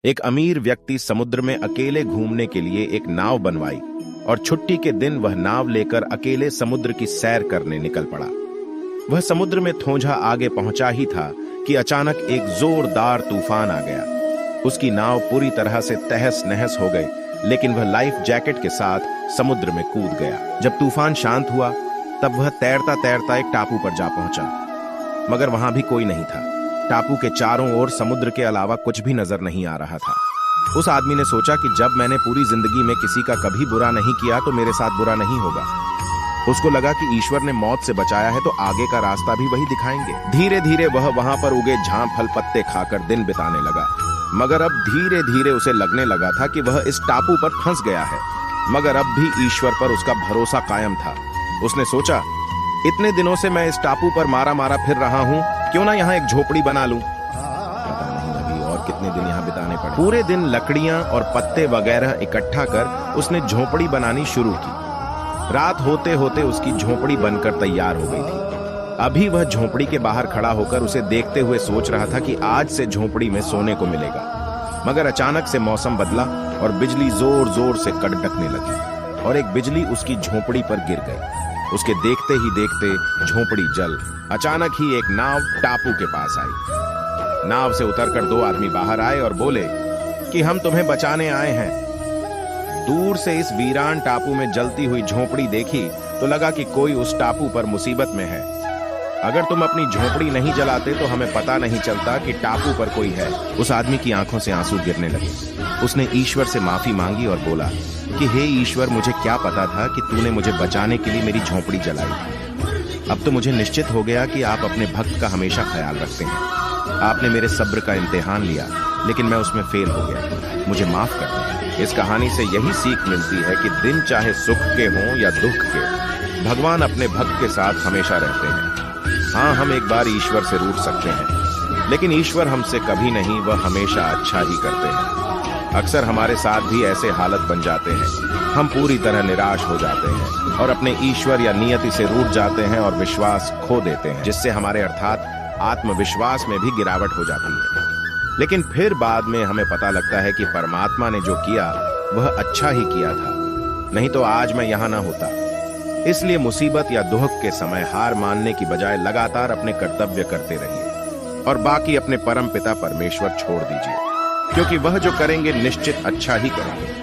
एक अमीर व्यक्ति समुद्र में अकेले घूमने के लिए एक नाव बनवाई और छुट्टी के दिन वह नाव लेकर अकेले समुद्र की सैर करने निकल पड़ा। वह समुद्र में थोंझा आगे पहुंचा ही था कि अचानक एक जोरदार तूफान आ गया। उसकी नाव पूरी तरह से तहस नहस हो गई, लेकिन वह लाइफ जैकेट के साथ समुद्र में कूद गया। जब तूफान शांत हुआ तब वह तैरता तैरता एक टापू पर जा पहुंचा, मगर वहां भी कोई नहीं था। टापू के चारों ओर समुद्र के अलावा कुछ भी नजर नहीं आ रहा था। उस आदमी ने सोचा कि जब मैंने पूरी जिंदगी में किसी का कभी बुरा नहीं किया तो मेरे साथ बुरा नहीं होगा। उसको लगा कि ईश्वर ने मौत से बचाया है तो आगे का रास्ता भी वही दिखाएंगे। धीरे धीरे वह वहां पर उगे झांप फल पत्ते खाकर दिन बिताने लगा, मगर अब धीरे धीरे उसे लगने लगा था कि वह इस टापू पर फंस गया है। मगर अब भी ईश्वर पर उसका भरोसा कायम था। उसने सोचा, इतने दिनों से मैं इस टापू पर मारा मारा फिर रहा हूं, क्यों ना यहाँ एक झोपड़ी बना लूं। पता नहीं अभी और कितने दिन यहाँ बिताने पड़े। पूरे दिन लकड़ियां और पत्ते वगैरह इकट्ठा कर उसने झोपड़ी बनानी शुरू की। रात होते होते उसकी झोपड़ी बनकर तैयार हो गई थी। अभी वह झोपड़ी के बाहर खड़ा होकर उसे देखते हुए सोच रहा था कि आज से झोपड़ी में सोने को मिलेगा। मगर अचानक से मौसम बदला और बिजली जोर जोर से कड़कने लगी और एक बिजली उसकी झोपड़ी पर गिर गई। उसके देखते ही देखते झोपड़ी जल। अचानक ही एक नाव टापू के पास आई। नाव से उतरकर दो आदमी बाहर आए और बोले कि हम तुम्हें बचाने आए हैं। दूर से इस वीरान टापू में जलती हुई झोपड़ी देखी तो लगा कि कोई उस टापू पर मुसीबत में है। अगर तुम अपनी झोपड़ी नहीं जलाते तो हमें पता नहीं चलता कि टापू पर कोई है। उस आदमी की आंखों से आंसू गिरने लगे। उसने ईश्वर से माफी मांगी और बोला कि हे ईश्वर, मुझे क्या पता था कि तूने मुझे बचाने के लिए मेरी झोपड़ी जलाई। अब तो मुझे निश्चित हो गया कि आप अपने भक्त का हमेशा ख्याल रखते हैं। आपने मेरे सब्र का इम्तिहान लिया, लेकिन मैं उसमें फेल हो गया। मुझे माफ कर दें। इस कहानी से यही सीख मिलती है कि दिन चाहे सुख के हों या दुख के, भगवान अपने भक्त के साथ हमेशा रहते हैं। हाँ, हम एक बार ईश्वर से रूठ सकते हैं, लेकिन ईश्वर हमसे कभी नहीं, वह हमेशा अच्छा ही करते हैं। अक्सर हमारे साथ भी ऐसे हालत बन जाते हैं। हम पूरी तरह निराश हो जाते हैं और अपने ईश्वर या नियति से रूठ जाते हैं और विश्वास खो देते हैं, जिससे हमारे अर्थात आत्मविश्वास में भी गिरावट हो जाती है। लेकिन फिर बाद में हमें पता लगता है कि परमात्मा ने जो किया वह अच्छा ही किया था, नहीं तो आज मैं यहाँ ना होता। इसलिए मुसीबत या दुख के समय हार मानने की बजाय लगातार अपने कर्तव्य करते रहिए और बाकी अपने परम पिता परमेश्वर छोड़ दीजिए, क्योंकि वह जो करेंगे निश्चित अच्छा ही करेंगे।